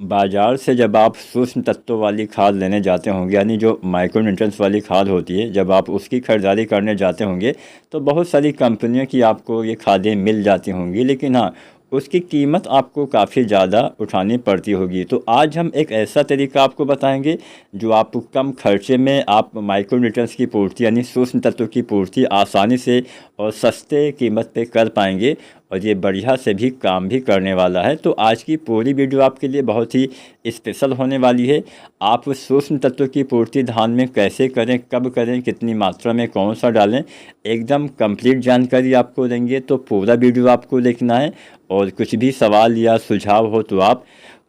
बाज़ार से जब आप सूक्ष्म तत्वों वाली खाद लेने जाते होंगे, यानी जो माइक्रो न्यूट्रिएंट्स वाली खाद होती है, जब आप उसकी खरीदारी करने जाते होंगे तो बहुत सारी कंपनियों की आपको ये खादें मिल जाती होंगी, लेकिन हाँ, उसकी कीमत आपको काफ़ी ज़्यादा उठानी पड़ती होगी। तो आज हम एक ऐसा तरीका आपको बताएंगे जो आपको कम खर्चे में आप माइक्रो न्यूट्रिएंट्स की पूर्ति यानी सूक्ष्म तत्वों की पूर्ति आसानी से और सस्ते कीमत पे कर पाएंगे, और ये बढ़िया से भी काम भी करने वाला है। तो आज की पूरी वीडियो आपके लिए बहुत ही स्पेशल होने वाली है। आप सूक्ष्म तत्वों की पूर्ति धान में कैसे करें, कब करें, कितनी मात्रा में कौन सा डालें, एकदम कंप्लीट जानकारी आपको देंगे। तो पूरा वीडियो आपको देखना है, और कुछ भी सवाल या सुझाव हो तो आप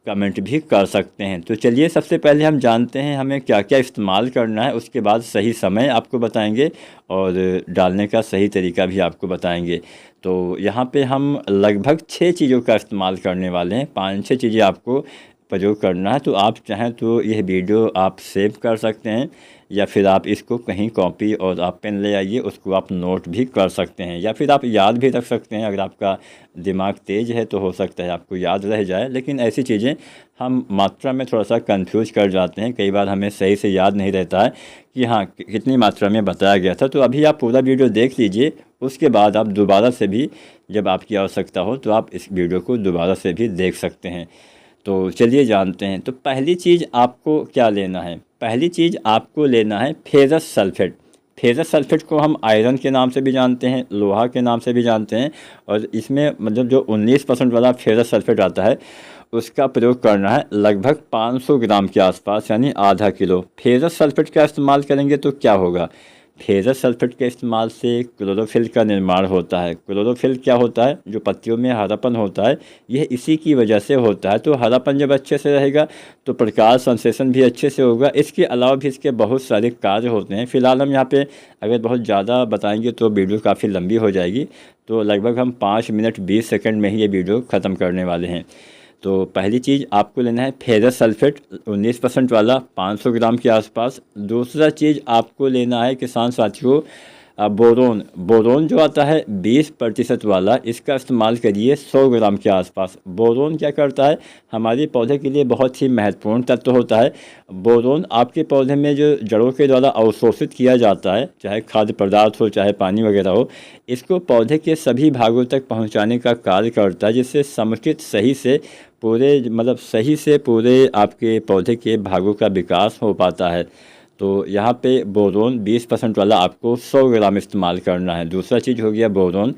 कमेंट भी कर सकते हैं। तो चलिए सबसे पहले हम जानते हैं हमें क्या क्या इस्तेमाल करना है, उसके बाद सही समय आपको बताएंगे और डालने का सही तरीका भी आपको बताएंगे। तो यहाँ पे हम लगभग 6 चीज़ों का इस्तेमाल करने वाले हैं, 5-6 चीज़ें आपको प्रयोग करना है। तो आप चाहें तो यह वीडियो आप सेव कर सकते हैं, या फिर आप इसको कहीं कॉपी और आप पेन ले आइए, उसको आप नोट भी कर सकते हैं, या फिर आप याद भी रख सकते हैं। अगर आपका दिमाग तेज़ है तो हो सकता है आपको याद रह जाए, लेकिन ऐसी चीज़ें हम मात्रा में थोड़ा सा कंफ्यूज कर जाते हैं, कई बार हमें सही से याद नहीं रहता है कि हाँ कितनी मात्रा में बताया गया था। तो अभी आप पूरा वीडियो देख लीजिए, उसके बाद आप दोबारा से भी जब आपकी आवश्यकता हो तो आप इस वीडियो को दोबारा से भी देख सकते हैं। तो चलिए जानते हैं। तो पहली चीज़ आपको क्या लेना है, पहली चीज़ आपको लेना है फेरस सल्फेट। फेरस सल्फेट को हम आयरन के नाम से भी जानते हैं, लोहा के नाम से भी जानते हैं, और इसमें मतलब जो 19% वाला फेरस सल्फेट आता है उसका प्रयोग करना है लगभग 500 ग्राम के आसपास, यानी आधा किलो। फेरस सल्फेट का इस्तेमाल करेंगे तो क्या होगा, फेरस सल्फेट के इस्तेमाल से क्लोरोफिल का निर्माण होता है। क्लोरोफिल क्या होता है, जो पत्तियों में हरापन होता है, यह इसी की वजह से होता है। तो हरापन जब अच्छे से रहेगा तो प्रकाश संश्लेषण भी अच्छे से होगा। इसके अलावा भी इसके बहुत सारे कार्य होते हैं। फिलहाल हम यहाँ पे अगर बहुत ज़्यादा बताएंगे तो वीडियो काफ़ी लंबी हो जाएगी, तो लगभग हम 5 मिनट 20 सेकंड में ही ये वीडियो ख़त्म करने वाले हैं। तो पहली चीज़ आपको लेना है फेरस सल्फेट 19% वाला, 500 ग्राम के आसपास। दूसरा चीज़ आपको लेना है किसान साथियों बोरोन। बोरोन जो आता है 20% वाला, इसका इस्तेमाल करिए 100 ग्राम के आसपास। बोरोन क्या करता है, हमारे पौधे के लिए बहुत ही महत्वपूर्ण तत्व होता है। बोरोन आपके पौधे में जो जड़ों के द्वारा अवशोषित किया जाता है, चाहे खाद्य पदार्थ हो चाहे पानी वगैरह हो, इसको पौधे के सभी भागों तक पहुंचाने का कार्य करता है, जिससे समुचित सही से पूरे मतलब सही से पूरे आपके पौधे के भागों का विकास हो पाता है। तो यहाँ पे बोरोन 20% वाला आपको 100 ग्राम इस्तेमाल करना है। दूसरा चीज़ हो गया बोरोन।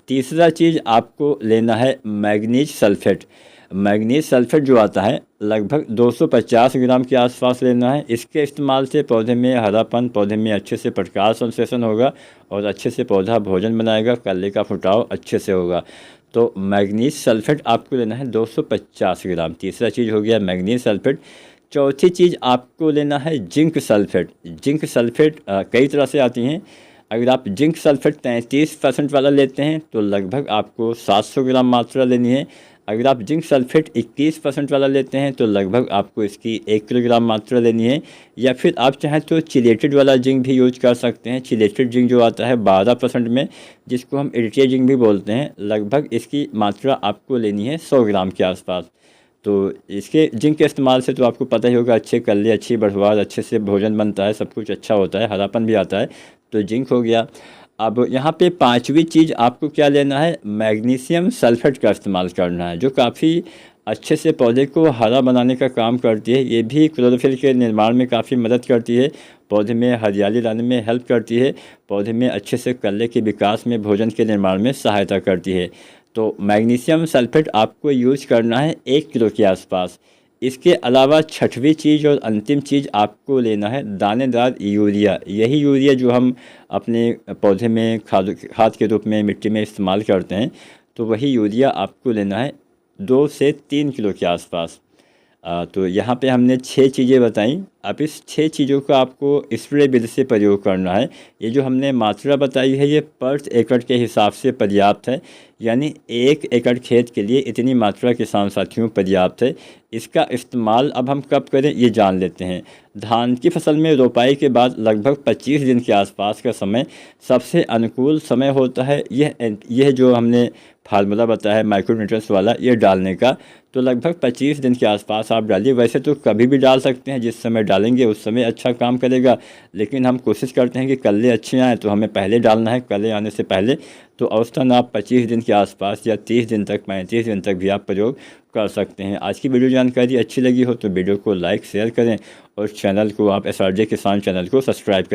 तीसरा चीज़ आपको लेना है मैग्नीज सल्फेट। मैग्नीज सल्फेट जो आता है लगभग 250 ग्राम के आसपास लेना है। इसके इस्तेमाल से पौधे में हरापन, पौधे में अच्छे से प्रकाश संश्लेषण होगा और अच्छे से पौधा भोजन बनाएगा, कल्ले का फुटाव अच्छे से होगा। तो मैग्नीज सल्फेट आपको लेना है 250 ग्राम। तीसरा चीज़ हो गया मैग्नीज सल्फेट। चौथी चीज़ आपको लेना है जिंक सल्फेट। जिंक सल्फेट कई तरह से आती हैं। अगर आप जिंक सल्फेट 33% वाला लेते हैं तो लगभग आपको 700 ग्राम मात्रा लेनी है। अगर आप जिंक सल्फेट 21% वाला लेते हैं तो लगभग आपको इसकी 1 किलोग्राम मात्रा लेनी है। या फिर आप चाहें तो चिलेटेड वाला जिंक भी यूज कर सकते हैं। चिलेटेड जिंक जो आता है 12% में, जिसको हम इरिटेट जिंक भी बोलते हैं, लगभग इसकी मात्रा आपको लेनी है 100 ग्राम के आसपास। तो इसके जिंक के इस्तेमाल से तो आपको पता ही होगा, अच्छे कल्ले, अच्छी बढ़वार, अच्छे से भोजन बनता है, सब कुछ अच्छा होता है, हरापन भी आता है। तो जिंक हो गया। अब यहाँ पे पांचवी चीज़ आपको क्या लेना है, मैग्नीशियम सल्फेट का इस्तेमाल करना है, जो काफ़ी अच्छे से पौधे को हरा बनाने का काम करती है। ये भी क्लोरोफिल के निर्माण में काफ़ी मदद करती है, पौधे में हरियाली लाने में हेल्प करती है, पौधे में अच्छे से कल्ले के विकास में, भोजन के निर्माण में सहायता करती है। तो मैग्नीशियम सल्फेट आपको यूज करना है 1 किलो के आसपास। इसके अलावा छठवीं चीज़ और अंतिम चीज़ आपको लेना है दानेदार यूरिया। यही यूरिया जो हम अपने पौधे में खाद के रूप में मिट्टी में इस्तेमाल करते हैं, तो वही यूरिया आपको लेना है 2 से 3 किलो के आसपास। तो यहाँ पे हमने 6 चीज़ें बताई। अब इस 6 चीज़ों का आपको स्प्रे विधि से प्रयोग करना है। ये जो हमने मात्रा बताई है ये पर एकड़ के हिसाब से पर्याप्त है, यानी 1 एकड़ खेत के लिए इतनी मात्रा किसान साथियों पर्याप्त है। इसका इस्तेमाल अब हम कब करें ये जान लेते हैं। धान की फसल में रोपाई के बाद लगभग 25 दिन के आसपास का समय सबसे अनुकूल समय होता है। यह जो हमने फार्मूला बताया है माइक्रोन्यूट्रिएंट्स वाला ये डालने का, तो लगभग 25 दिन के आसपास आप डालिए। वैसे तो कभी भी डाल सकते हैं, जिस समय डालेंगे उस समय अच्छा काम करेगा, लेकिन हम कोशिश करते हैं कि कल्ले अच्छे आएँ, तो हमें पहले डालना है, कल्ले आने से पहले। तो औसतन आप 25 दिन के आसपास या 30 दिन तक, 35 दिन तक भी आप प्रयोग कर सकते हैं। आज की वीडियो जानकारी अच्छी लगी हो तो वीडियो को लाइक शेयर करें और चैनल को आप SRJ किसान चैनल को सब्सक्राइब करें।